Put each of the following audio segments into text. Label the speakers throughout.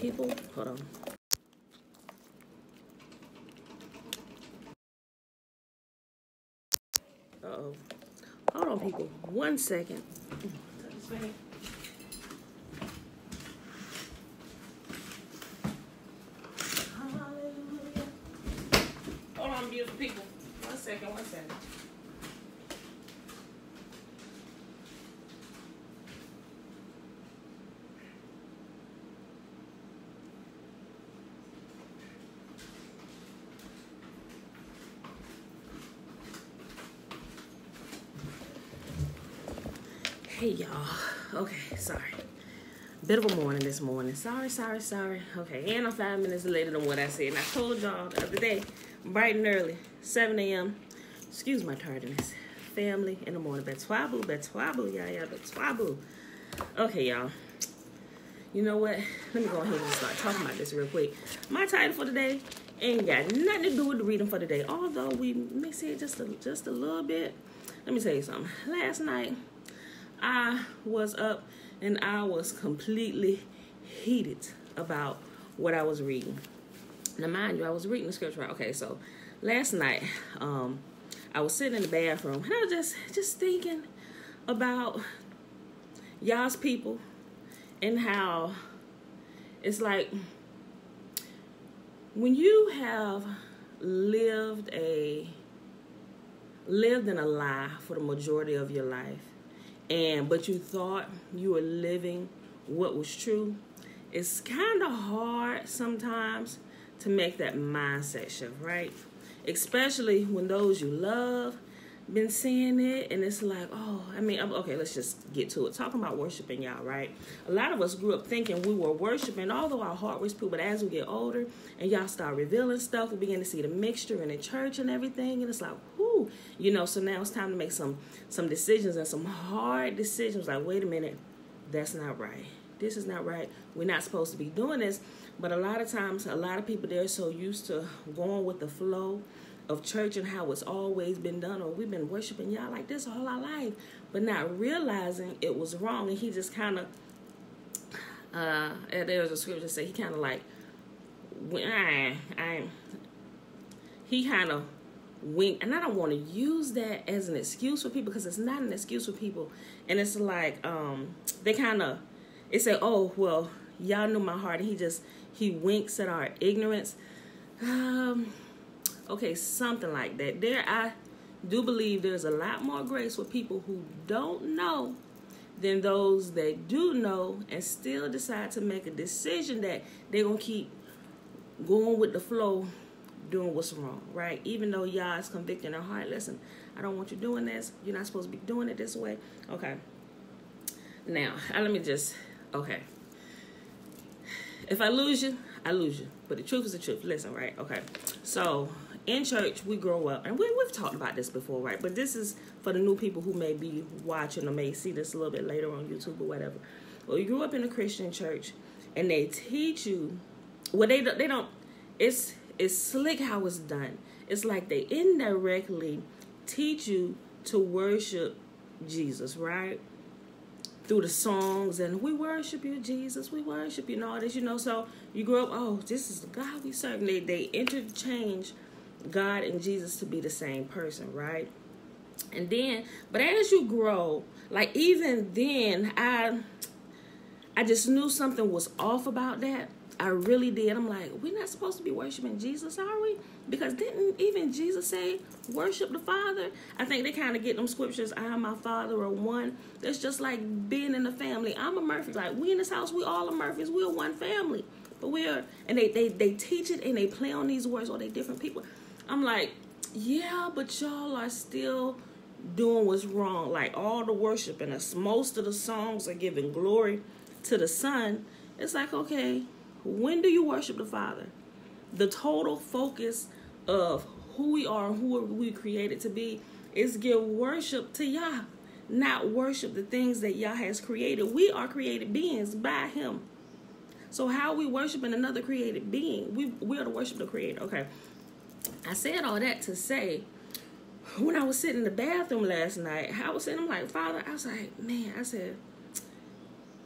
Speaker 1: people. Hold on. Uh-oh. Hold on, people. 1 second. Hold on, beautiful people. 1 second, 1 second. Hey y'all, okay, sorry. Bit of a morning this morning. Sorry. Okay, and I'm 5 minutes later than what I said. And I told y'all the other day, bright and early, 7 a.m. Excuse my tardiness. Family in the morning. Betwabu, yeah, betwabu. Okay, y'all. You know what? Let me go ahead and start talking about this real quick. My title for today ain't got nothing to do with the reading for today. Although we may see it just a little bit. Let me tell you something. Last night, I was up and I was completely heated about what I was reading. Now, mind you, I was reading the scripture. Okay, so last night, I was sitting in the bathroom and I was just thinking about y'all's people and how it's like when you have lived in a lie for the majority of your life, but you thought you were living what was true, it's kind of hard sometimes to make that mindset shift, right? Especially when those you love been saying it, and it's like, okay, let's just get to it. Talking about worshiping, y'all, right? A lot of us grew up thinking we were worshiping, although our heart was pure, but as we get older and y'all start revealing stuff, we begin to see the mixture in the church and everything, and it's like, whoo, so now it's time to make some decisions, and some hard decisions, like, wait a minute, that's not right. This is not right. We're not supposed to be doing this. But a lot of times, a lot of people, they're so used to going with the flow of church and how it's always been done, or we've been worshiping y'all like this all our life, but not realizing it was wrong. And he just kind of, there's a scripture that say he kind of like, he kind of wink, and I don't want to use that as an excuse for people, because it's not an excuse for people. And it's like, they say, oh, well, y'all knew my heart, and he winks at our ignorance. Okay, something like that. I do believe there's a lot more grace for people who don't know than those that do know and still decide to make a decision that they're going to keep going with the flow, doing what's wrong, right? Even though y'all is convicting their heart, listen, I don't want you doing this. You're not supposed to be doing it this way. Okay. Now, okay. If I lose you, I lose you. But the truth is the truth. Listen, right? Okay. So, in church, we grow up, and we've talked about this before, right? But this is for the new people who may be watching or may see this a little bit later on YouTube or whatever. Well, you grew up in a Christian church, and they teach you, well, they don't, it's slick how it's done. It's like they indirectly teach you to worship Jesus, right? Through the songs, and we worship you, Jesus, we worship you, and all this, so you grow up, oh, this is the God we serve. And they interchange God and Jesus to be the same person, right? And then, but as you grow, like even then, I just knew something was off about that. I really did. I'm like, we're not supposed to be worshiping Jesus, are we? Because didn't even Jesus say, worship the Father? I think they kind of get them scriptures, I and my Father are one. That's just like being in the family. I'm a Murphy. Like, we in this house, we all are Murphys. We're one family. But and they teach it, and they play on these words, or they different people. I'm like, yeah, but y'all are still doing what's wrong. Like, all the worship and most of the songs are giving glory to the Son. It's like, okay, when do you worship the Father? The total focus of who we are and who we created to be is give worship to Yah, not worship the things that Yah has created. We are created beings by Him. So how are we worshiping another created being? We are to worship the Creator. Okay. I said all that to say, when I was sitting in the bathroom last night, I'm like, Father, I was like, man, I said,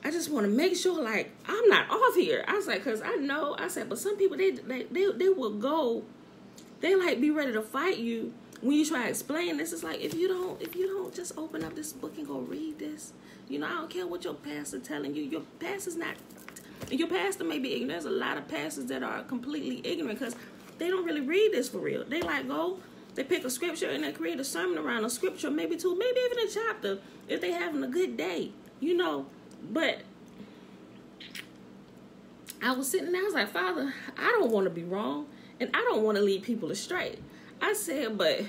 Speaker 1: I just want to make sure, like, I'm not off here. I was like, because I said, but some people, they will go, they like be ready to fight you when you try to explain this. It's like, if you don't just open up this book and go read this, I don't care what your pastor telling you. Your pastor may be ignorant. There's a lot of pastors that are completely ignorant because they don't really read this for real. They they pick a scripture and they create a sermon around a scripture, maybe two, maybe even a chapter if they having a good day, But I was sitting there, I was like, Father, I don't want to be wrong, and I don't want to lead people astray. I said, but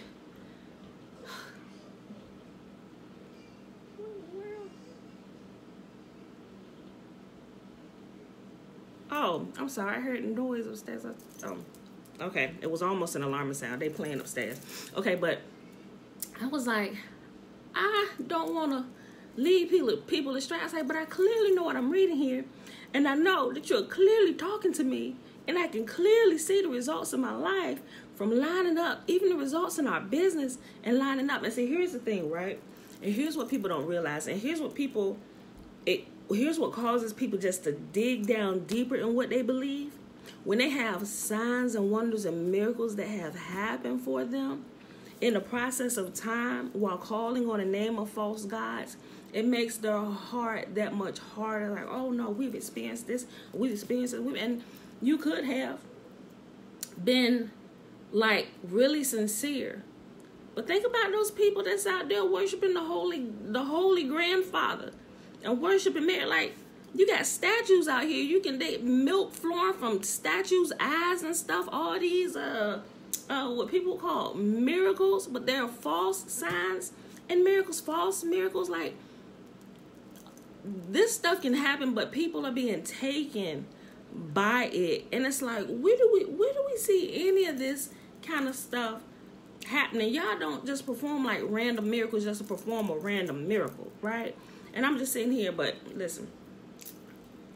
Speaker 1: oh, I'm sorry, I heard noise upstairs. Okay, it was almost an alarming sound. They playing upstairs. Okay, but I was like, I don't want to lead people astray. I say, but I clearly know what I'm reading here, and I know that you're clearly talking to me, and I can clearly see the results of my life from lining up, even the results in our business and lining up. And see, here's the thing, right? And here's what people don't realize, and here's what causes people just to dig down deeper in what they believe. When they have signs and wonders and miracles that have happened for them in the process of time while calling on the name of false gods, it makes their heart that much harder. Like, oh no, we've experienced this, and you could have been like really sincere. But think about those people that's out there worshiping the holy grandfather and worshiping Mary. Like, you got statues out here. They milk flowing from statues' eyes and stuff. All these what people call miracles, but they're false signs and miracles, false miracles. Like, this stuff can happen, but people are being taken by it, and it's like, where do we see any of this kind of stuff happening? Y'all don't just perform like random miracles just to perform a random miracle, right? And I'm just sitting here, but listen.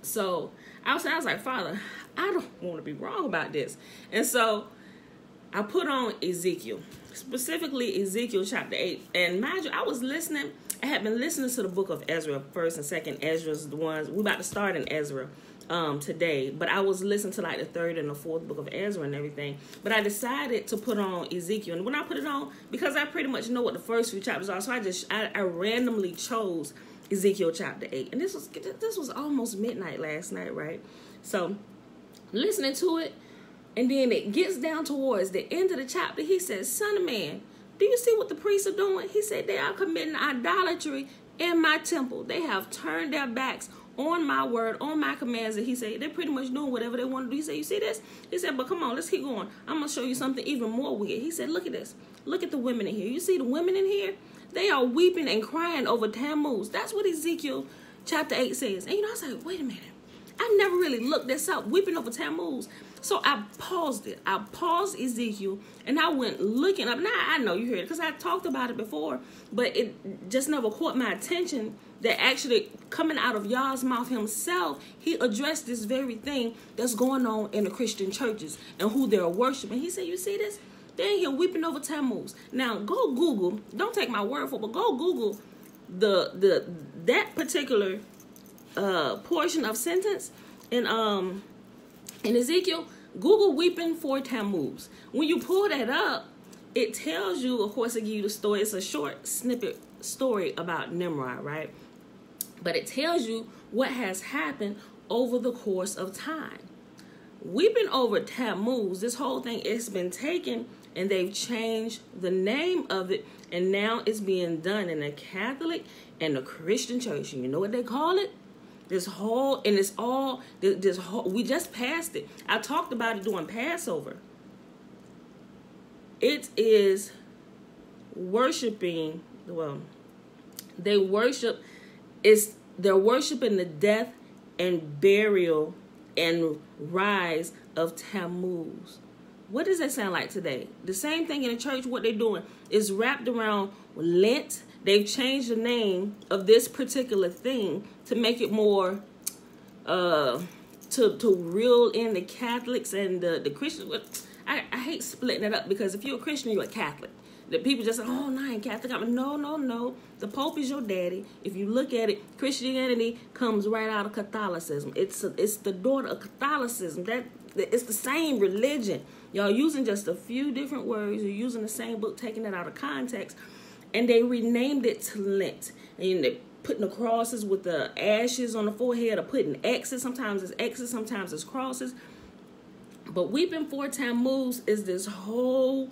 Speaker 1: So I was like, Father, I don't want to be wrong about this. And so I put on Ezekiel, specifically Ezekiel chapter 8. And mind you, I had been listening to the book of Ezra, 1st and 2nd Ezra's the ones. We're about to start in Ezra today. But I was listening to like the 3rd and the 4th book of Ezra and everything. But I decided to put on Ezekiel. And when I put it on, because I pretty much know what the first few chapters are, so I randomly chose Ezekiel chapter 8. And this was almost midnight last night, right? So listening to it, and then it gets down towards the end of the chapter. He says, Son of man, do you see what the priests are doing? He said, they are committing idolatry in my temple. They have turned their backs on my word, on my commands. And he said, they're pretty much doing whatever they want to do. He said, you see this? He said, but come on, let's keep going. I'm going to show you something even more weird. He said, look at this. Look at the women in here. You see the women in here? They are weeping and crying over Tammuz. That's what Ezekiel chapter 8 says. And I was like, wait a minute. I never really looked this up, weeping over Tammuz. So I paused it. I paused Ezekiel, and I went looking up. Now, I know you heard it because I talked about it before, but it just never caught my attention that actually coming out of Yah's mouth himself, he addressed this very thing that's going on in the Christian churches and who they're worshiping. He said, you see this? They're in here weeping over Tammuz. Now, go Google. Don't take my word for it, but go Google that particular portion of sentence in Ezekiel. Google weeping for Tammuz. When you pull that up, it tells you, of course, it gives you the story. It's a short snippet story about Nimrod, right? But it tells you what has happened over the course of time. Weeping over Tammuz, this whole thing, it's been taken and they've changed the name of it, and now it's being done in the Catholic and the Christian church. And you know what they call it? We just passed it. I talked about it during Passover. It is worshiping, they're worshiping the death and burial and rise of Tammuz. What does that sound like today? The same thing in the church. What they're doing is wrapped around Lent. They've changed the name of this particular thing to make it more to reel in the Catholics and the Christians. I hate splitting it up because if you're a Christian, you're a Catholic. The people just say, oh, no, I ain't Catholic. No. The Pope is your daddy. If you look at it, Christianity comes right out of Catholicism. It's the daughter of Catholicism. It's the same religion. Y'all using just a few different words. You're using the same book, taking it out of context. And they renamed it to Lent. And they putting the crosses with the ashes on the forehead, or putting X's. Sometimes it's X's, sometimes it's crosses. But weeping for Tammuz is this whole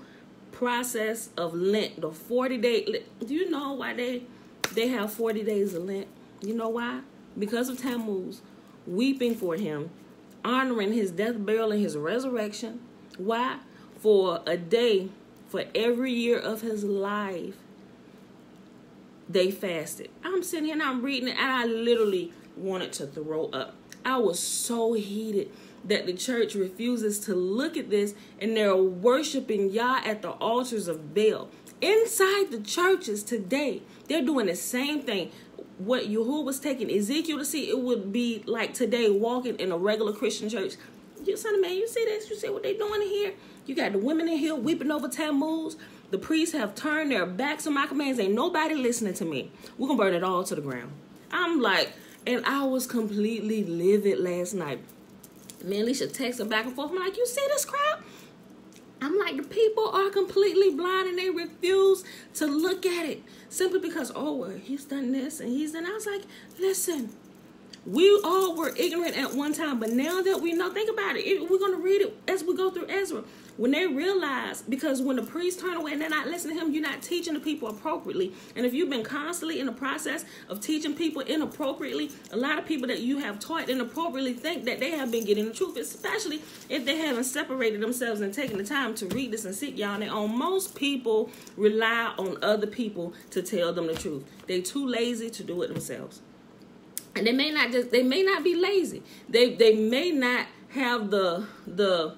Speaker 1: process of Lent, the 40-day. Do you know why they have 40 days of Lent? You know why? Because of Tammuz, weeping for him, honoring his death, burial, and his resurrection. Why? For a day, for every year of his life, they fasted. I'm sitting here and I'm reading it, and I literally wanted to throw up. I was so heated that the church refuses to look at this, and they're worshiping Yah at the altars of Baal. Inside the churches today, they're doing the same thing. What Yahuwah was taking Ezekiel to see, it would be like today walking in a regular Christian church. You son of man, you see this? You see what they doing in here? You got the women in here weeping over Tammuz. The priests have turned their backs on my commands. Ain't nobody listening to me. We're going to burn it all to the ground. I'm like, and I was completely livid last night. Me and Alicia texted back and forth. I'm like, you see this crowd? I'm like, the people are completely blind and they refuse to look at it. Simply because, oh, well, he's done this and he's done. I was like, listen, we all were ignorant at one time. But now that we know, think about it. We're going to read it as we go through Ezra. When they realize, because when the priests turn away and they're not listening to him, you're not teaching the people appropriately. And if you've been constantly in the process of teaching people inappropriately, a lot of people that you have taught inappropriately think that they have been getting the truth, especially if they haven't separated themselves and taken the time to read this and seek Yah on their own. Most people rely on other people to tell them the truth. They're too lazy to do it themselves. And they may not be lazy. They may not have the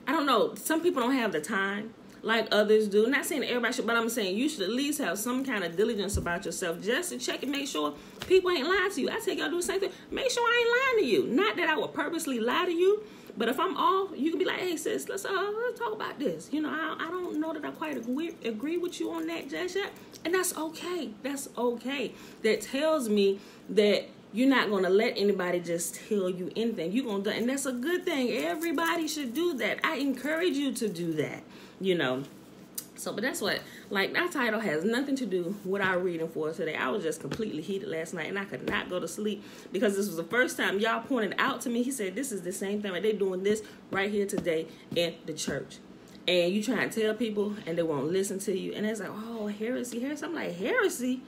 Speaker 1: I don't know, some people don't have the time like others do. Not saying everybody should, but I'm saying you should at least have some kind of diligence about yourself just to check and make sure people ain't lying to you. I tell y'all do the same thing. Make sure I ain't lying to you. Not that I would purposely lie to you, but if I'm off, you can be like, hey sis, let's talk about this. You know, I don't know that I quite agree with you on that just yet. And that's okay. That's okay. That tells me that you're not going to let anybody just tell you anything. You're going to do, and that's a good thing. Everybody should do that. I encourage you to do that, you know. So, but that's what, like, that title has nothing to do with our reading for today. I was just completely heated last night, and I could not go to sleep because this was the first time y'all pointed out to me. He said, this is the same thing. Like, they're doing this right here today in the church. And you try to tell people, and they won't listen to you. And it's like, oh, heresy. I'm like, heresy?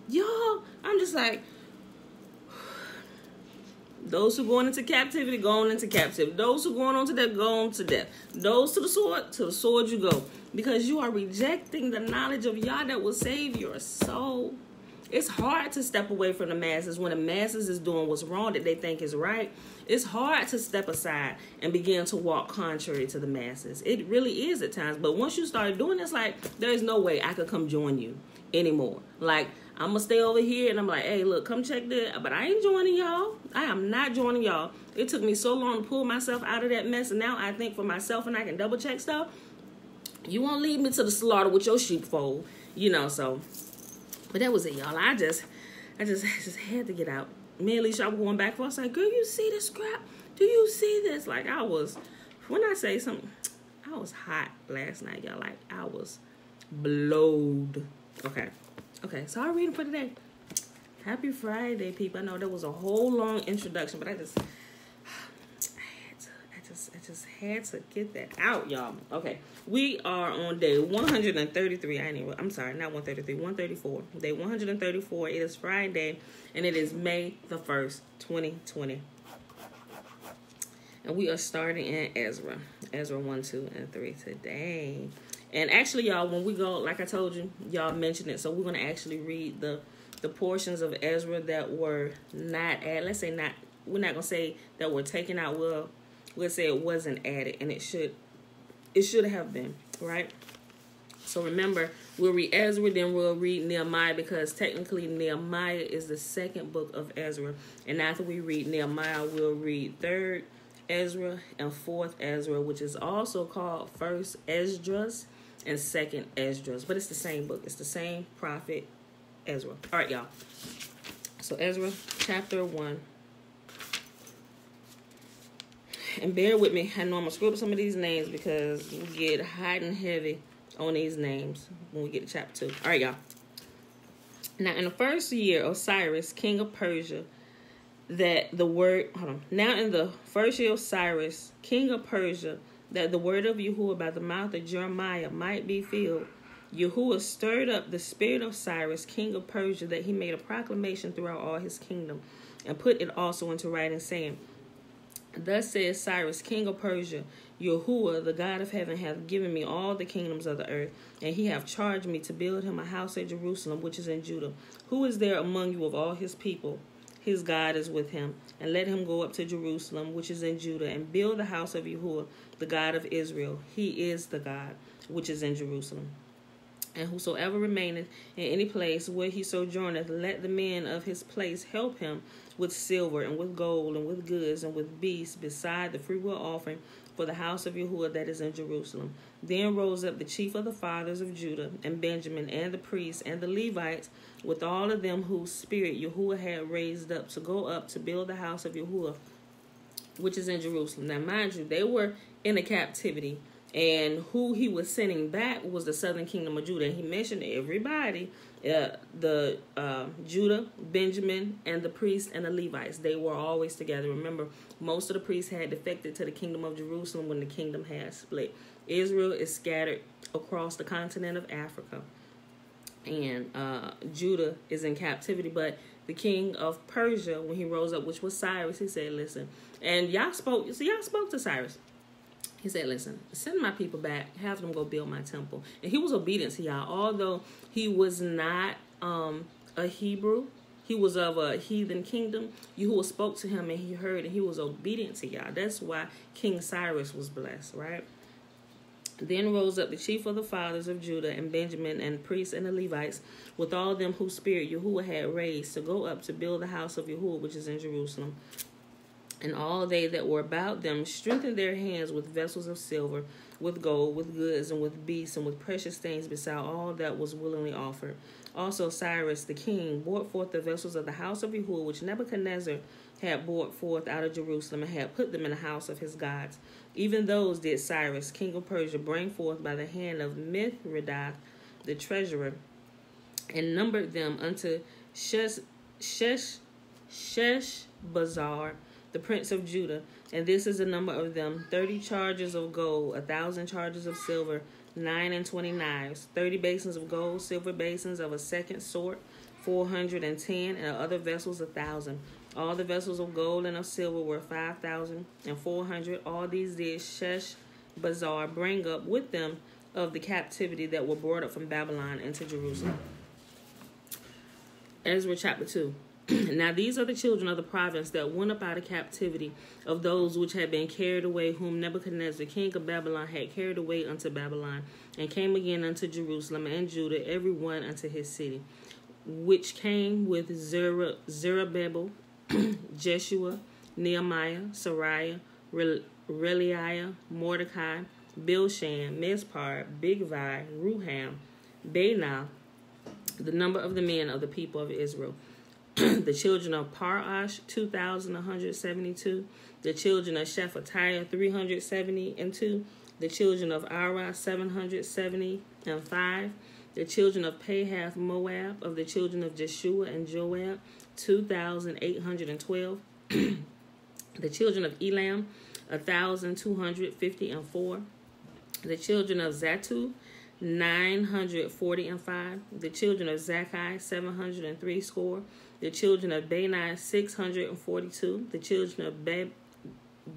Speaker 1: Y'all, I'm just like, those who going into captivity, going into captivity. Those who going on to death, go on to death. Those to the sword you go. Because you are rejecting the knowledge of Yah that will save your soul. It's hard to step away from the masses when the masses is doing what's wrong that they think is right. It's hard to step aside and begin to walk contrary to the masses. It really is at times. But once you start doing this, like, there's no way I could come join you anymore. Like, I'm going to stay over here and I'm like, hey, look, come check this. But I ain't joining y'all. I am not joining y'all. It took me so long to pull myself out of that mess. And now I think for myself and I can double check stuff. You won't lead me to the slaughter with your sheepfold. You know, so. But that was it, y'all. I just had to get out. Me and Alicia, I was going back and forth. I was like, girl, you see this crap? Do you see this? Like, I was, when I say something, I was hot last night, y'all. Like, I was blowed. Okay, so I'm reading for today. Happy Friday, people. I know that was a whole long introduction, but I just had to get that out, y'all. Okay, we are on day 133. I'm sorry, not 133, 134. Day 134. It is Friday, and it is May the 1st, 2020. And we are starting in Ezra 1, 2, and 3 today. And actually, y'all, when we go, like I told you, y'all mentioned it. So we're going to actually read the portions of Ezra that were not added. Let's say not, we're not going to say that were taken out. We'll say it wasn't added. And it should have been, right? So remember, we'll read Ezra, then we'll read Nehemiah, because technically Nehemiah is the second book of Ezra. And after we read Nehemiah, we'll read 3rd Ezra and 4th Ezra, which is also called 1st Esdras. and 2nd Esdras. But it's the same book. It's the same prophet Ezra. All right, y'all. So Ezra chapter 1. And bear with me. I know I'm going to screw up some of these names because we get hot and heavy on these names when we get to chapter 2. All right, y'all. Now, in the first year of Cyrus, king of Persia, Now, in the first year of Cyrus, king of Persia, that the word of Yahuwah by the mouth of Jeremiah might be filled, Yahuwah stirred up the spirit of Cyrus, king of Persia, that he made a proclamation throughout all his kingdom, and put it also into writing, saying, Thus says Cyrus, king of Persia, Yahuwah, the God of heaven, hath given me all the kingdoms of the earth, and he hath charged me to build him a house at Jerusalem, which is in Judah. Who is there among you of all his people? His God is with him. And let him go up to Jerusalem, which is in Judah, and build the house of Yahuwah, the God of Israel. He is the God which is in Jerusalem. And whosoever remaineth in any place where he sojourneth, let the men of his place help him with silver and with gold and with goods and with beasts, beside the freewill offering for the house of Yahuwah that is in Jerusalem. Then rose up the chief of the fathers of Judah and Benjamin, and the priests and the Levites, with all of them whose spirit Yahuwah had raised up, to go up to build the house of Yahuwah, which is in Jerusalem. Now, mind you, they were in a captivity, and who he was sending back was the southern kingdom of Judah. And he mentioned everybody, Judah, Benjamin, and the priests and the Levites. They were always together. Remember, most of the priests had defected to the kingdom of Jerusalem when the kingdom had split. Israel is scattered across the continent of Africa, and Judah is in captivity. But the king of Persia, when he rose up, which was Cyrus, he said, listen, and y'all spoke to Cyrus. He said, listen, send my people back, have them go build my temple. And he was obedient to y'all. Although he was not a Hebrew, he was of a heathen kingdom. Yahuwah spoke to him and he heard, and he was obedient to y'all. That's why King Cyrus was blessed, right? Then rose up the chief of the fathers of Judah and Benjamin, and priests and the Levites, with all them whose spirit Yahuwah had raised, to go up to build the house of Yahuwah, which is in Jerusalem. And all they that were about them strengthened their hands with vessels of silver, with gold, with goods, and with beasts, and with precious things, beside all that was willingly offered. Also Cyrus the king brought forth the vessels of the house of Yahuwah, which Nebuchadnezzar had brought forth out of Jerusalem, and had put them in the house of his gods. Even those did Cyrus, king of Persia, bring forth by the hand of Mithridath, the treasurer, and numbered them unto Sheshbazzar, the prince of Judah, and this is the number of them: 30 chargers of gold, 1,000 chargers of silver, 29 knives, 30 basins of gold, silver basins of a second sort, 410, and other vessels 1,000. All the vessels of gold and of silver were 5,400. All these did Sheshbazzar bring up with them of the captivity that were brought up from Babylon into Jerusalem. Ezra chapter 2. Now these are the children of the province that went up out of captivity, of those which had been carried away, whom Nebuchadnezzar king of Babylon had carried away unto Babylon, and came again unto Jerusalem and Judah, every one unto his city, which came with Zerubbabel, Jeshua, Nehemiah, Sariah, Reliah, Mordecai, Bilshan, Mispar, Bigvai, Ruham, Baanah, the number of the men of the people of Israel. The children of Parash, 2,172. The children of Shephatiah, 372. The children of Arah, 775. The children of Pahath Moab, of the children of Jeshua and Joab, 2,812. The children of Elam, 1,254. The children of Zatu, 945. The children of Zakkai, 703 score. The children of Bani, 642. The children of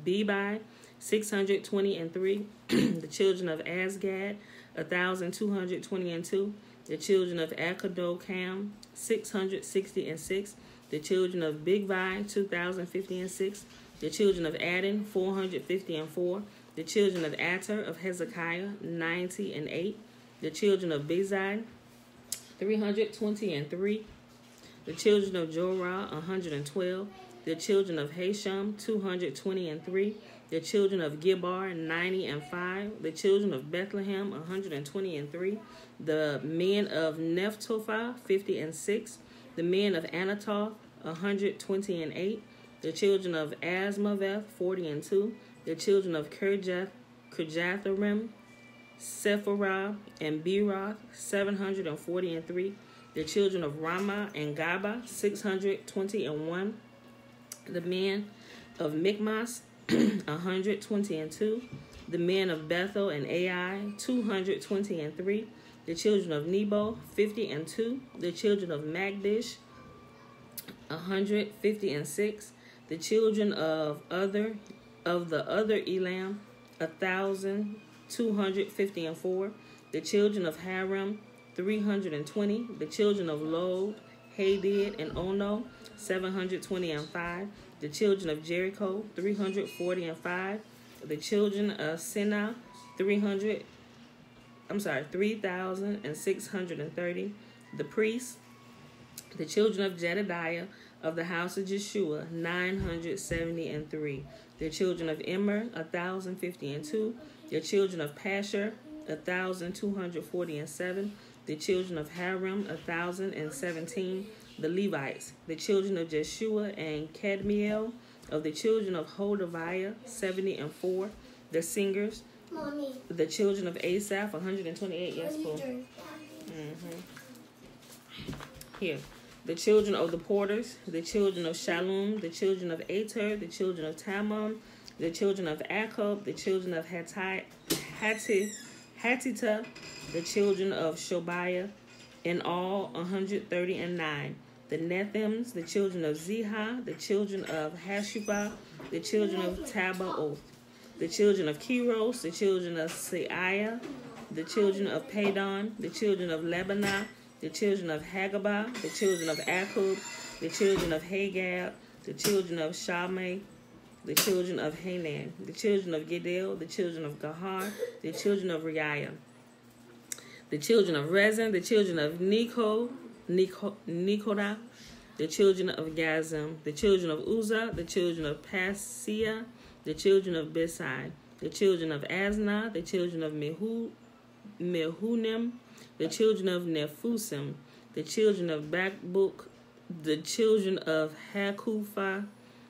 Speaker 1: Bebai, 623. The children of Asgad, 1,222. The children of Akadokam, 666. The children of Bigvai, 2,056. The children of Adin, 454. The children of Ater of Hezekiah, 98. The children of Bezai, 323. The children of Jorah, 112. The children of Hasham, 223. The children of Gibar, 90-5. The children of Bethlehem, 120-3. The men of Nephtophah, 50-6. The men of Anatoth, 120-8. The children of Asmaveth, 40-2. The children of Kirjatharim, Sephirah, and Beeroth, 740-3. The children of Ramah and Gaba, 620-1. The men of Michmas, 120-2. The men of Bethel and Ai, 220-3. The children of Nebo, 50-2. The children of Magdish, 150-6. The children of the other Elam, 1,250-4. The children of Haram, 320. The children of Lod, Hadid, and Ono, 720-5. The children of Jericho, 340-5. The children of Sinah, 3,630. The priests, the children of Jedediah of the house of Jeshua, 970-3. The children of Immer, 1,050-2. The children of Pashur, 1,240-7. The children of Haram, 1,017. The Levites, the children of Jeshua and Kadmiel, of the children of Hodaviah, 70-4. The singers, Mommy. The children of Asaph, 128. Yes, Paul. Here. The children of the porters, the children of Shallum, the children of Ater, the children of Tammuz, the children of Akub, the children of Hatita, the children of Shobiah, in all 130-9. The Nethims, the children of Ziha, the children of Hashubah, the children of Tabaoth, the children of Keros, the children of Seiah, the children of Padon, the children of Lebanon, the children of Hagabah, the children of Akub, the children of Hagab, the children of Shamai, the children of Hanan, the children of Gedel, the children of Gahar, the children of Reiah, the children of Rezin, the children of Nicodah, the children of Gazim, the children of Uzzah, the children of Paseah, the children of Besai, the children of Asnah, the children of Mehunim, the children of Nephusim, the children of Bakbuk, the children of Hakupha,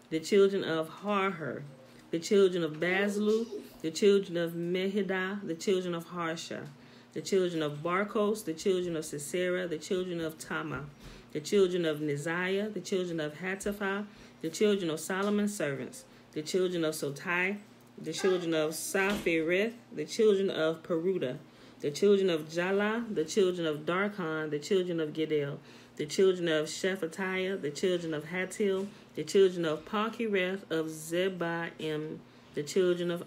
Speaker 1: the children of Harher, the children of Bazlu, the children of Mehidah, the children of Harsha, the children of Barkos, the children of Sisera, the children of Tamah, the children of Neziah, the children of Hatapha, the children of Solomon's servants, the children of Sotai, the children of Saphirith, the children of Peruda, the children of Jala, the children of Darkon, the children of Gedel, the children of Shephatiah, the children of Hatil, the children of Parkireth of Zebaim, the children of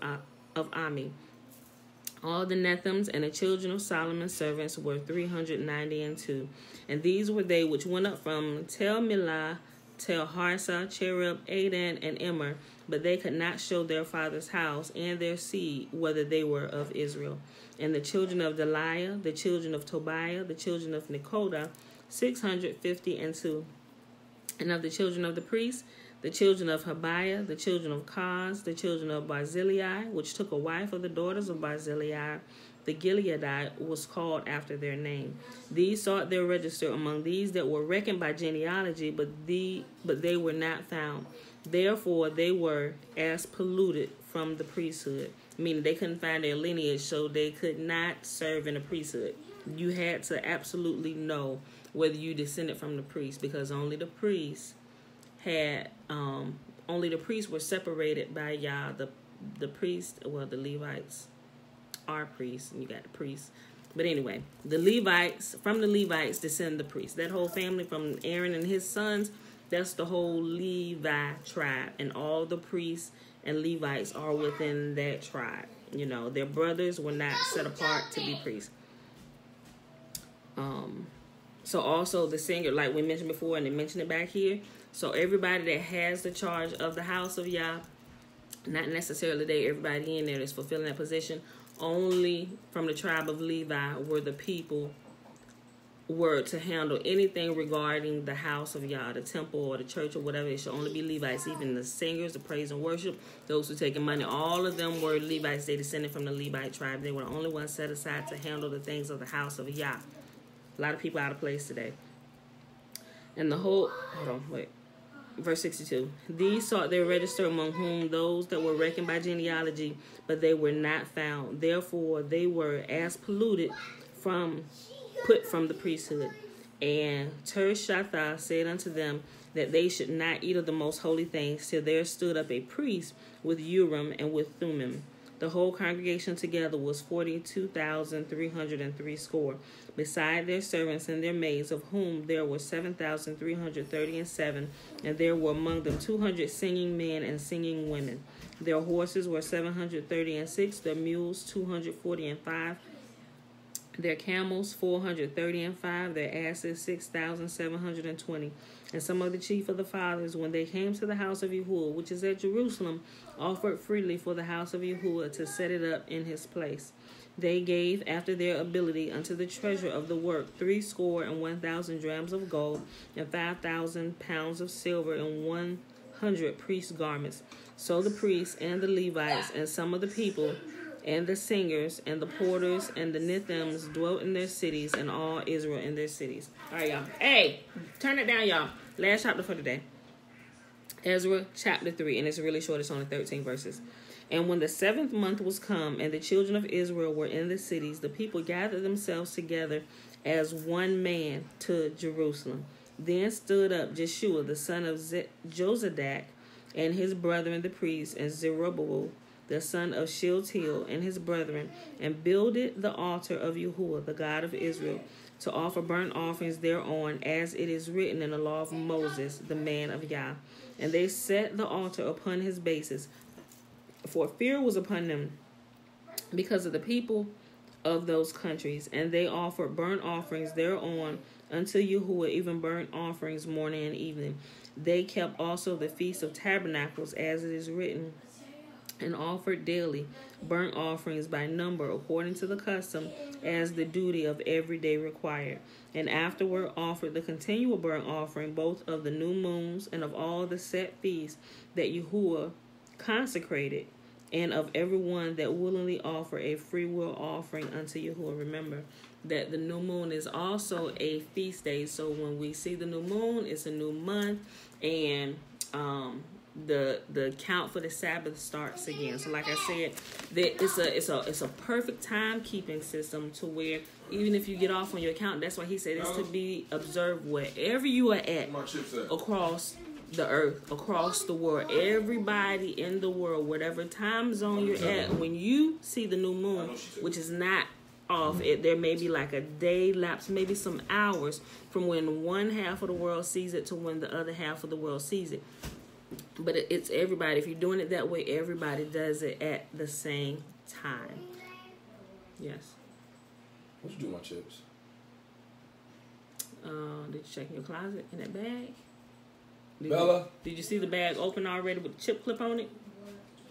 Speaker 1: Ami. All the Nethims and the children of Solomon's servants were 390-2. And these were they which went up from Tel Milah, Tel Harsa, Cherub, Adan, and Immer, but they could not show their father's house and their seed whether they were of Israel. And the children of Deliah, the children of Tobiah, the children of Nekoda, 650-2. And of the children of the priests, the children of Habiah, the children of Kaz, the children of Barzillai, which took a wife of the daughters of Barzillai, the Gileadite, was called after their name. These sought their register among these that were reckoned by genealogy, but they were not found. Therefore they were as polluted from the priesthood, meaning they couldn't find their lineage, so they could not serve in the priesthood. You had to absolutely know whether you descended from the priest, because only the priests were separated by Yah. The priest, well, the Levites are priests, and you got the priests. But anyway, from the Levites descend the priests. That whole family from Aaron and his sons, that's the whole Levi tribe, and all the priests and Levites are within that tribe. You know, their brothers were not set apart to be priests. So also the singer, like we mentioned before, and they mentioned it back here. So everybody that has the charge of the house of Yah, not necessarily everybody in there is fulfilling that position. Only from the tribe of Levi were the people were to handle anything regarding the house of Yah, the temple or the church or whatever. It should only be Levites, even the singers, the praise and worship, those who taking money. All of them were Levites. They descended from the Levite tribe. They were the only ones set aside to handle the things of the house of Yah. A lot of people out of place today. And the whole, verse 62. These sought their register among whom those that were reckoned by genealogy, but they were not found. Therefore they were as polluted put from the priesthood. And Tershatha said unto them that they should not eat of the most holy things till there stood up a priest with Urim and with Thummim. The whole congregation together was 42,303 score, beside their servants and their maids, of whom there were 7,337, and there were among them 200 singing men and singing women. Their horses were 736, their mules 245, their camels 435, their asses 6,720. And some of the chief of the fathers, when they came to the house of Yahuwah, which is at Jerusalem, offered freely for the house of Yahuwah to set it up in his place. They gave after their ability unto the treasure of the work 61,000 drams of gold, and 5,000 pounds of silver, and 100 priest garments. So the priests and the Levites and some of the people and the singers and the porters and the Nithims dwelt in their cities, and all Israel in their cities. All right, y'all. Hey, turn it down, y'all. Last chapter for today. Ezra chapter 3, and it's really short. It's only 13 verses. And when the 7th month was come, and the children of Israel were in the cities, the people gathered themselves together as one man to Jerusalem. Then stood up Jeshua, the son of Jozadak, and his brethren the priests, and Zerubbabel, the son of Shealtiel, and his brethren, and builded the altar of Yahuwah, the God of Israel, to offer burnt offerings thereon, as it is written in the law of Moses, the man of Yah. And they set the altar upon his bases, for fear was upon them because of the people of those countries. And they offered burnt offerings thereon unto Yahuwah, even burnt offerings morning and evening. They kept also the Feast of Tabernacles, as it is written, and offered daily burnt offerings by number, according to the custom, as the duty of every day required. And afterward offered the continual burnt offering, both of the new moons and of all the set feasts that Yahuwah consecrated, and of everyone that willingly offer a freewill offering unto Yahuwah. Remember that the new moon is also a feast day. So when we see the new moon, it's a new month, and the count for the Sabbath starts again. So like I said, it's a perfect timekeeping system to where even if you get off on your count, that's why he said it's to be observed wherever you are at across the earth, across the world. Everybody in the world, whatever time zone you're at, when you see the new moon, which is not off, there may be like a day lapse, maybe some hours from when one half of the world sees it to when the other half of the world sees it. But it's everybody. If you're doing it that way, everybody does it at the same time. Yes.
Speaker 2: What you do with my chips?
Speaker 1: Did you check in your closet in that bag?
Speaker 2: Bella?
Speaker 1: Did you see the bag open already with the chip clip on it?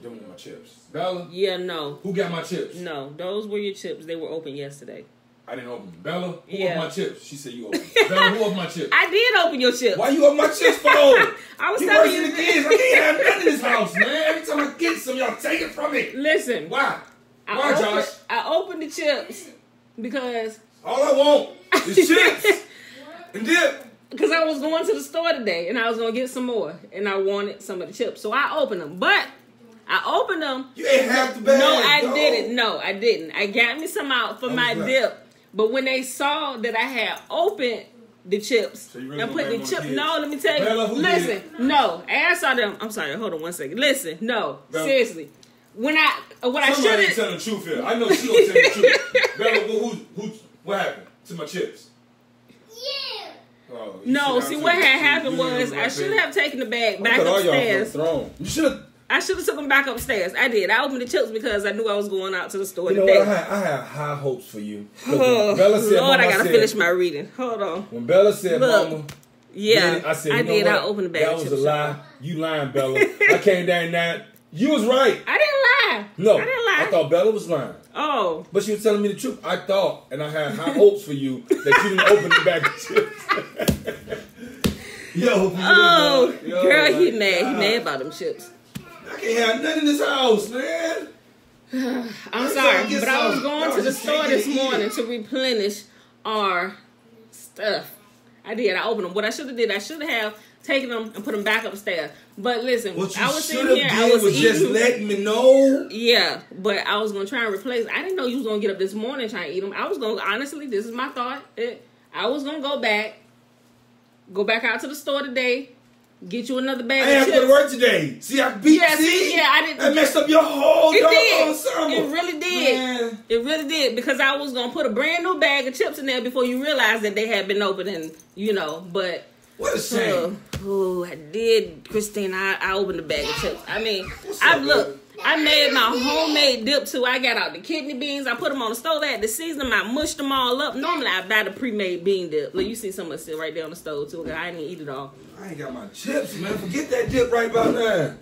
Speaker 2: Them were my chips. Bella?
Speaker 1: Yeah, no.
Speaker 2: Who got my chips?
Speaker 1: No, those were your chips. They were open yesterday.
Speaker 2: I didn't open them. Bella? Who
Speaker 1: Yeah.
Speaker 2: opened my chips? She said you opened them. Bella, who opened my chips?
Speaker 1: I did open your chips.
Speaker 2: Why you open my chips for?
Speaker 1: I was
Speaker 2: you
Speaker 1: telling
Speaker 2: worse
Speaker 1: you.
Speaker 2: than the kids. I can't have nothing in this house, man. Every time I get some, y'all take it from me.
Speaker 1: Listen.
Speaker 2: Why? Why, Josh?
Speaker 1: I opened the chips because...
Speaker 2: All I want is chips and dip.
Speaker 1: Because I was going to the store today and I was going to get some more. And I wanted some of the chips. So I opened them. But I opened them.
Speaker 2: You ain't half the bag.
Speaker 1: No, I
Speaker 2: dog.
Speaker 1: didn't. No, I didn't. I got me some out for my dip. But when they saw that I had opened the chips
Speaker 2: So you really
Speaker 1: and put
Speaker 2: gonna
Speaker 1: the
Speaker 2: blame
Speaker 1: chip,
Speaker 2: on the
Speaker 1: no,
Speaker 2: kids?
Speaker 1: let me tell you.
Speaker 2: Bella, who
Speaker 1: Listen, no. I saw them. I'm sorry. Hold on one second. Listen, no.
Speaker 2: Bella.
Speaker 1: Seriously. What I
Speaker 2: Somebody
Speaker 1: should
Speaker 2: ain't
Speaker 1: have.
Speaker 2: telling the truth here. I know she don't tell the truth. Bella, what happened to my chips?
Speaker 3: Yeah.
Speaker 2: Oh, you
Speaker 1: No,
Speaker 2: should
Speaker 1: see
Speaker 2: have
Speaker 1: what
Speaker 2: took
Speaker 1: had
Speaker 2: the
Speaker 1: happened
Speaker 2: truth.
Speaker 1: was I should have taken the bag back
Speaker 4: Cut all y'all from the
Speaker 1: upstairs.
Speaker 4: throne.
Speaker 2: You should have.
Speaker 1: I should have took them back upstairs. I did. I opened the chips because I knew I was going out to the store
Speaker 4: You know
Speaker 1: today.
Speaker 4: what? I have high hopes for you. 'Cause
Speaker 1: Oh,
Speaker 4: when Bella said,
Speaker 1: Lord, I
Speaker 4: Mama
Speaker 1: gotta
Speaker 4: said-
Speaker 1: finish my reading. Hold on.
Speaker 4: When Bella said,
Speaker 1: Look.
Speaker 4: Mama,
Speaker 1: Yeah,
Speaker 4: then I said,
Speaker 1: I
Speaker 4: you know
Speaker 1: did.
Speaker 4: what?
Speaker 1: I opened the bag.
Speaker 4: That
Speaker 1: of
Speaker 4: was a
Speaker 1: chips,
Speaker 4: lie.
Speaker 1: y'all.
Speaker 4: You lying, Bella. I came down there You was right.
Speaker 1: I didn't lie.
Speaker 4: No,
Speaker 1: I didn't lie.
Speaker 4: I thought Bella was lying.
Speaker 1: Oh.
Speaker 4: But she was telling me the truth. I thought, and I had high hopes for you that you didn't open the bag of chips. Yo,
Speaker 1: girl, he mad. He mad about them chips.
Speaker 4: I can't have nothing in this house, man.
Speaker 1: I'm sorry, but I was going to the store this morning to replenish our stuff. I did. I opened them. What I should have did, I should have taken them and put them back upstairs. But listen,
Speaker 4: what you
Speaker 1: I was sitting here. I was eating.
Speaker 4: Just letting me know.
Speaker 1: Yeah, but I was gonna try and replace. I didn't know you was gonna get up this morning and try and eat them. I was gonna honestly. This is my thought. I was gonna go back out to the store today. Get you another bag
Speaker 4: I
Speaker 1: of
Speaker 4: have
Speaker 1: chips.
Speaker 4: to go to work today. See, I beat you.
Speaker 1: Yeah, I didn't.
Speaker 4: I messed up your whole
Speaker 1: It
Speaker 4: summer.
Speaker 1: It really did. Man. It really did. Because I was going to put a brand new bag of chips in there before you realized that they had been opened and, but...
Speaker 4: What a shame.
Speaker 1: I did, Christine. I opened the bag of chips. I mean, I made my homemade dip too. I got out the kidney beans. I put them on the stove. I had to season them. I mushed them all up. Normally, I buy the pre-made bean dip. Look, you see some of it sit right there on the stove too. I didn't eat it all.
Speaker 4: I ain't got my chips, man. Forget that dip right about now.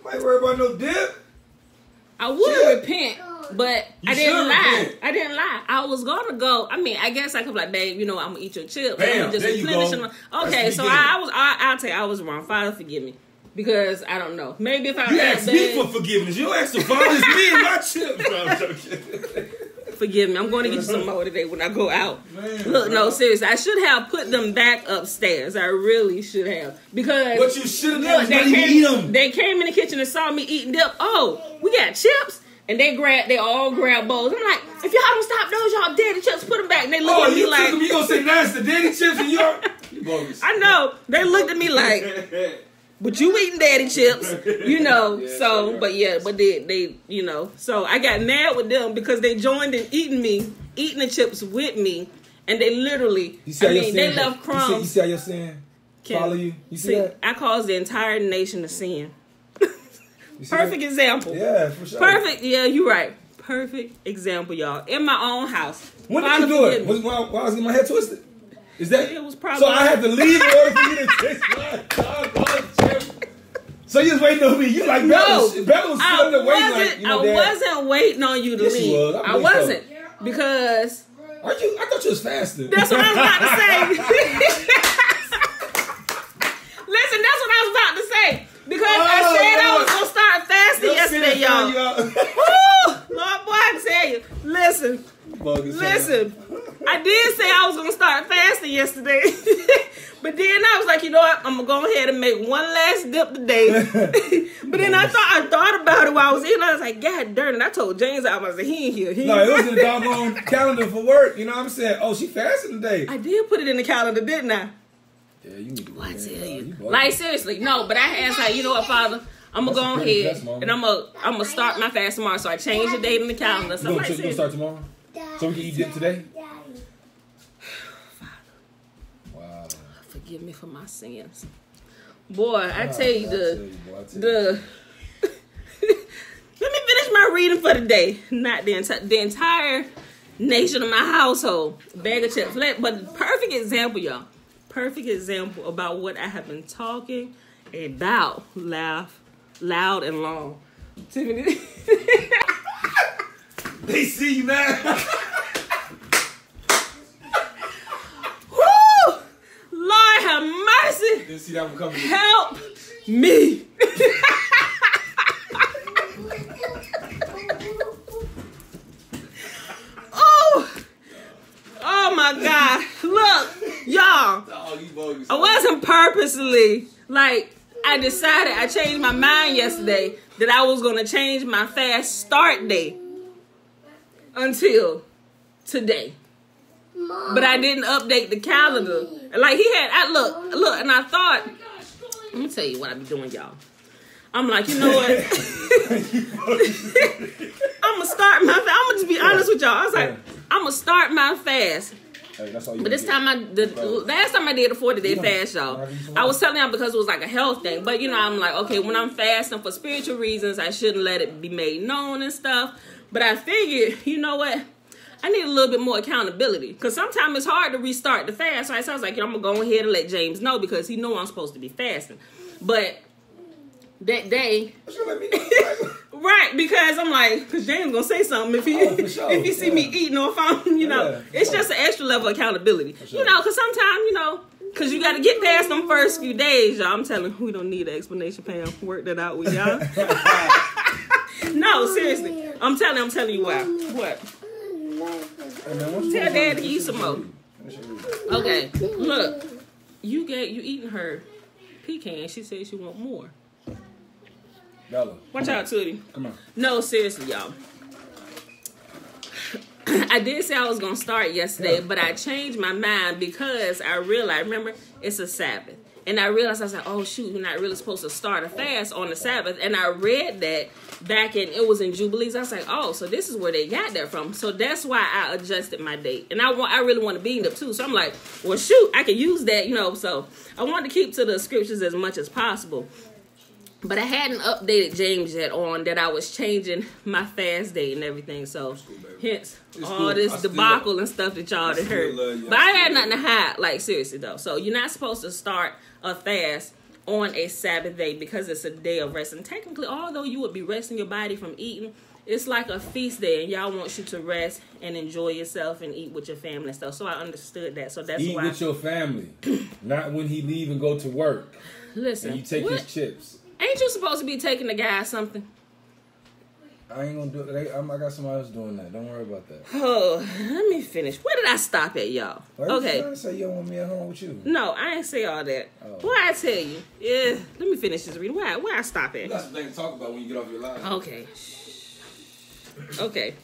Speaker 4: I ain't worried about no dip.
Speaker 1: I would repent, but I didn't lie.
Speaker 4: Repent.
Speaker 1: I didn't lie. I was going to go. I mean, I guess I could be like, babe, I'm going to eat your chips.
Speaker 4: Bam,
Speaker 1: just
Speaker 4: there you go.
Speaker 1: Okay, so I'll tell you, I was wrong. Father, forgive me. Because, I don't know. Maybe if I
Speaker 4: You asked me for forgiveness. You asked the Father, it's me and my chips. No, I'm joking.
Speaker 1: Forgive me. I'm going to get you some more today when I go out.
Speaker 4: Man,
Speaker 1: look, no, seriously. I should have put them back upstairs. I really should have. Because...
Speaker 4: What you should have done was not even eat them.
Speaker 1: They came in the kitchen and saw me eating dip. Oh, we got chips? And they all grabbed bowls. I'm like, if y'all don't stop those, y'all daddy chips, put them back. And they looked at me like...
Speaker 4: You gonna say that's the daddy chips and you bogus.
Speaker 1: I know. They looked at me like... But you eating daddy chips, so, but they, so I got mad with them because they joined in eating the chips with me, and they literally, they left crumbs.
Speaker 4: You see how you're saying? Follow you? You see that?
Speaker 1: I caused the entire nation to sin. Perfect example.
Speaker 4: Yeah, for sure.
Speaker 1: Perfect, yeah, you're right. Perfect example, y'all. In my own house.
Speaker 4: When did you do it? While I was getting my head twisted? Is that?
Speaker 1: It was probably.
Speaker 4: So I had to leave in order for you to taste my chips. So you was waiting on me. You like Bella was sitting there waiting
Speaker 1: I wasn't waiting on you to leave.
Speaker 4: You was.
Speaker 1: I wasn't. Because...
Speaker 4: Aren't you? I thought you was fasting.
Speaker 1: That's what I was about to say. Listen, that's what I was about to say. Because I said I was going to start fasting yesterday, y'all. Woo! Lord, boy, I tell you. Listen. I did say I was going to start fasting yesterday. But then I was like, you know what? I'm going to go ahead and make one last dip today. But then I thought about it while I was eating. I was like, God darn it. I told James I was like, he ain't here.
Speaker 4: No, it was in the doggone calendar for work. You know what I'm saying? Oh, she fasting today.
Speaker 1: I did put it in the calendar, didn't I?
Speaker 4: Yeah, you need to.
Speaker 1: I tell you. Like, seriously. No, but I asked, like, you know what, Father? I'm going to go ahead and I'm going to start my fast tomorrow. So I changed the date in the calendar. So
Speaker 4: you going to start tomorrow? So we can eat dip today?
Speaker 1: Forgive me for my sins. Boy, I tell you, let me finish my reading for the day. Not the entire nation of my household. Bag of chips. But perfect example, y'all. Perfect example about what I have been talking about. Loud and long. Tiffany.
Speaker 4: They see you now.
Speaker 1: Lord have mercy.
Speaker 4: Didn't see that one coming.
Speaker 1: Help me. Oh my God. Look, y'all. I wasn't purposely, I decided, I changed my mind yesterday that I was going to change my fast start date until today. But I didn't update the calendar. Like look, and I thought, let me tell you what I be doing, y'all. I'm like, you know what? I'm gonna start my fast. I'm gonna just be honest with y'all. I was like, I'm gonna start my fast.
Speaker 4: Hey, that's all you
Speaker 1: but this time last time I did a 40-day fast, y'all. I was telling y'all because it was like a health thing. But I'm like, okay, when I'm fasting for spiritual reasons, I shouldn't let it be made known and stuff. But I figured, you know what? I need a little bit more accountability because sometimes it's hard to restart the fast. So I was like, I'm going to go ahead and let James know because he knows I'm supposed to be fasting. But that day.
Speaker 4: Let me know.
Speaker 1: Right, because I'm like, because James gonna say something if he if he see me eating or if I'm, it's just an extra level of accountability. Because sometimes, because you got to get past them first few days, y'all. I'm telling you, we don't need an explanation, Pam. Work that out with y'all. No, seriously. I'm telling you why. What? Tell Dad to eat some more. Okay, look. You eating her pecan. She said she want more.
Speaker 4: Bella.
Speaker 1: Watch out, Tootie.
Speaker 4: Come on.
Speaker 1: No, seriously, y'all. I did say I was going to start yesterday, but I changed my mind because I realized, remember, it's a Sabbath. And I realized, I was like, oh, shoot, you're not really supposed to start a fast on the Sabbath. And I read that back it was in Jubilees. I was like, oh, so this is where they got that from. So that's why I adjusted my date. And I really want to be up too. So I'm like, well, shoot, I can use that, So I wanted to keep to the scriptures as much as possible. But I hadn't updated James yet on that I was changing my fast date and everything. So, hence all this debacle and stuff that y'all had heard. But I had nothing to hide, like seriously though. So you're not supposed to start a fast on a Sabbath day because it's a day of rest. And technically, although you would be resting your body from eating, it's like a feast day, and y'all want you to rest and enjoy yourself and eat with your family and stuff. So I understood that. So that's
Speaker 4: why. Eat with your family, not when he leave and go to work.
Speaker 1: Listen,
Speaker 4: and you take his chips.
Speaker 1: Ain't you supposed to be taking the guy something?
Speaker 4: I ain't gonna do it. I got somebody else doing that. Don't worry about that.
Speaker 1: Oh, let me finish. Where did I stop at, y'all? Okay.
Speaker 4: You say you don't want me at home with you.
Speaker 1: No, I ain't say all that. Oh. Why I tell you? Yeah, let me finish this reading. Where I stop at?
Speaker 2: You got some things to talk about when you get off your line.
Speaker 1: Okay. Okay.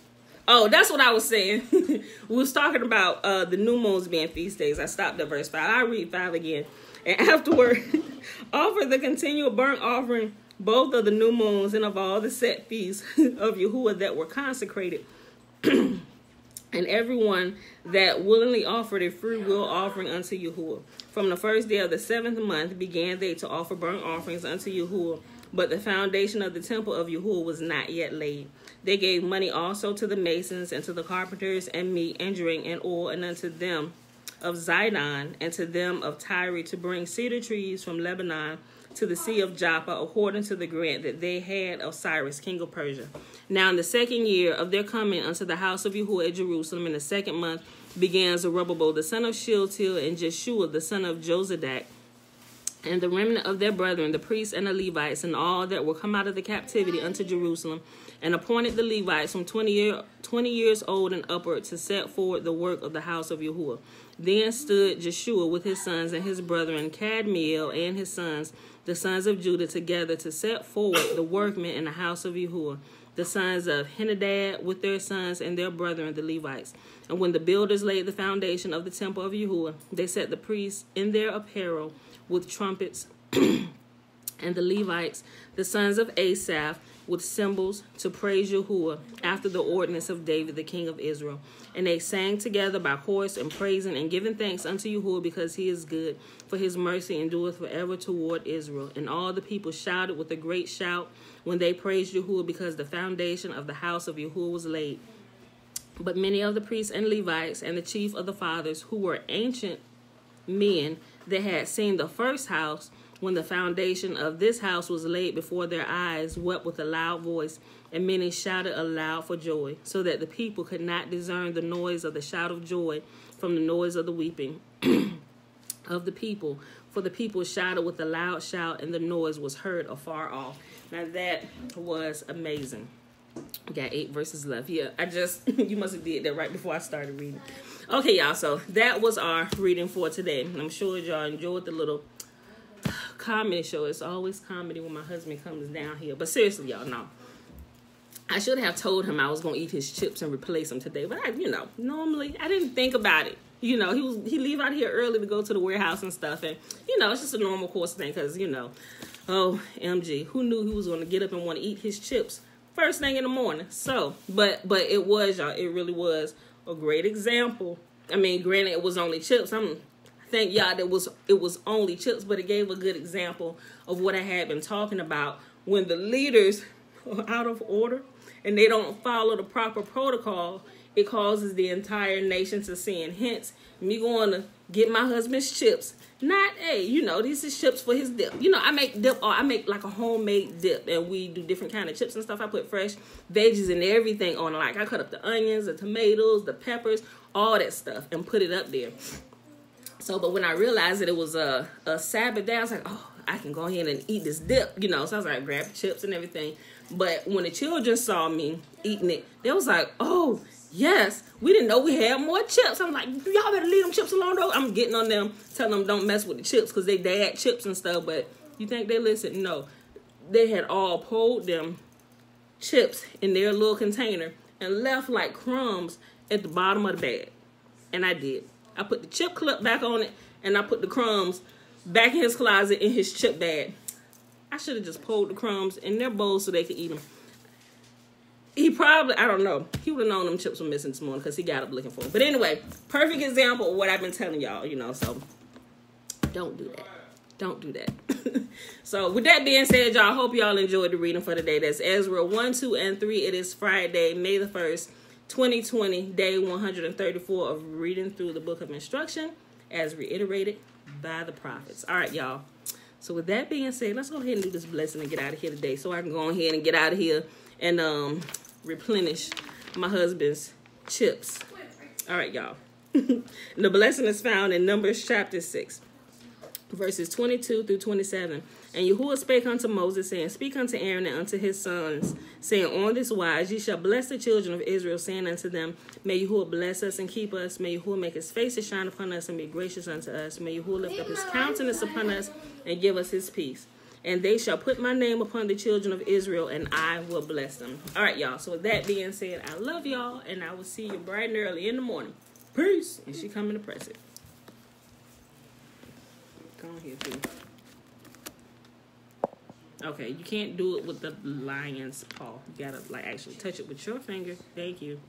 Speaker 1: Oh, that's what I was saying. We was talking about the new moons being feast days. I stopped at verse 5. I'll read 5 again. And afterward, offer the continual burnt offering, both of the new moons and of all the set feasts of Yahuwah that were consecrated. And everyone that willingly offered a free will offering unto Yahuwah. From the first day of the 7th month began they to offer burnt offerings unto Yahuwah. But the foundation of the temple of Yahuwah was not yet laid. They gave money also to the masons and to the carpenters, and meat and drink and oil, and unto them of Zidon and to them of Tyre to bring cedar trees from Lebanon to the sea of Joppa, according to the grant that they had of Cyrus, king of Persia. Now in the 2nd year of their coming unto the house of Yahuwah at Jerusalem, in the 2nd month, began Zerubbabel, the son of Shealtiel, and Jeshua, the son of Jozadak, and the remnant of their brethren, the priests and the Levites, and all that were come out of the captivity unto Jerusalem, and appointed the Levites from 20 years old and upward to set forward the work of the house of Yahuwah. Then stood Jeshua with his sons and his brethren, Kadmiel and his sons, the sons of Judah, together to set forward the workmen in the house of Yahuwah, the sons of Henadad with their sons and their brethren, the Levites. And when the builders laid the foundation of the temple of Yahuwah, they set the priests in their apparel with trumpets, and the Levites, the sons of Asaph, with cymbals to praise Yahuwah after the ordinance of David, the king of Israel. And they sang together by chorus and praising and giving thanks unto Yahuwah because he is good, for his mercy endureth forever toward Israel. And all the people shouted with a great shout when they praised Yahuwah, because the foundation of the house of Yahuwah was laid. But many of the priests and Levites and the chief of the fathers, who were ancient men that had seen the first house, when the foundation of this house was laid before their eyes, wept with a loud voice, and many shouted aloud for joy, so that the people could not discern the noise of the shout of joy from the noise of the weeping of the people. For the people shouted with a loud shout, and the noise was heard afar off. Now that was amazing. Got 8 verses left. Yeah, you must have did that right before I started reading. Okay, y'all, so that was our reading for today. I'm sure y'all enjoyed the little comedy show. It's always comedy when my husband comes down here. But seriously, y'all, no. I should have told him I was going to eat his chips and replace them today. But normally I didn't think about it. He leave out here early to go to the warehouse and stuff. And, it's just a normal course thing because, OMG, who knew he was going to get up and want to eat his chips first thing in the morning? So, but it was, y'all, it really was a great example. I mean, granted, it was only chips. Thank y'all that it was only chips, but it gave a good example of what I had been talking about when the leaders are out of order and they don't follow the proper protocol it causes the entire nation to sin. Hence, me going to get my husband's chips. Not, hey, you know, these is chips for his dip. You know, I make dip, or I make like a homemade dip, and we do different kind of chips and stuff. I put fresh veggies and everything on it. Like, I cut up the onions, the tomatoes, the peppers, all that stuff, and put it up there. So, but when I realized that it was a Sabbath day, I was like, oh, I can go ahead and eat this dip, you know. So I was like, grab the chips and everything. But when the children saw me eating it, they was like, oh, yes, we didn't know we had more chips. I'm like, y'all better leave them chips alone, though. I'm getting on them, telling them don't mess with the chips because they dad chips and stuff. But you think they listen? No. They had all pulled them chips in their little container and left like crumbs at the bottom of the bag. And I did. I put the chip clip back on it, and I put the crumbs back in his closet in his chip bag. I should have just pulled the crumbs in their bowl so they could eat them. He probably, I don't know, he would have known them chips were missing this morning because he got up looking for them. But anyway, perfect example of what I've been telling y'all, you know, so don't do that. Don't do that. So with that being said, y'all, hope y'all enjoyed the reading for today. That's Ezra 1, 2, and 3. It is Friday, May the 1st, 2020, day 134 of reading through the book of instruction as reiterated by the prophets. All right, y'all. So with that being said, let's go ahead and do this blessing and get out of here today so I can go ahead and get out of here and replenish my husband's chips. All right, y'all. The blessing is found in Numbers chapter 6, verses 22 through 27. And Yahuwah spake unto Moses, saying, Speak unto Aaron and unto his sons, saying, On this wise ye shall bless the children of Israel, saying unto them, May Yahuwah bless us and keep us. May Yahuwah make his face to shine upon us and be gracious unto us. May Yahuwah lift up his countenance upon us and give us his peace. And they shall put my name upon the children of Israel, and I will bless them. All right, y'all. So with that being said, I love y'all, and I will see you bright and early in the morning. Peace. And she coming to press it. Go on here, too. Okay, you can't do it with the lion's paw. You gotta, like, actually touch it with your finger. Thank you.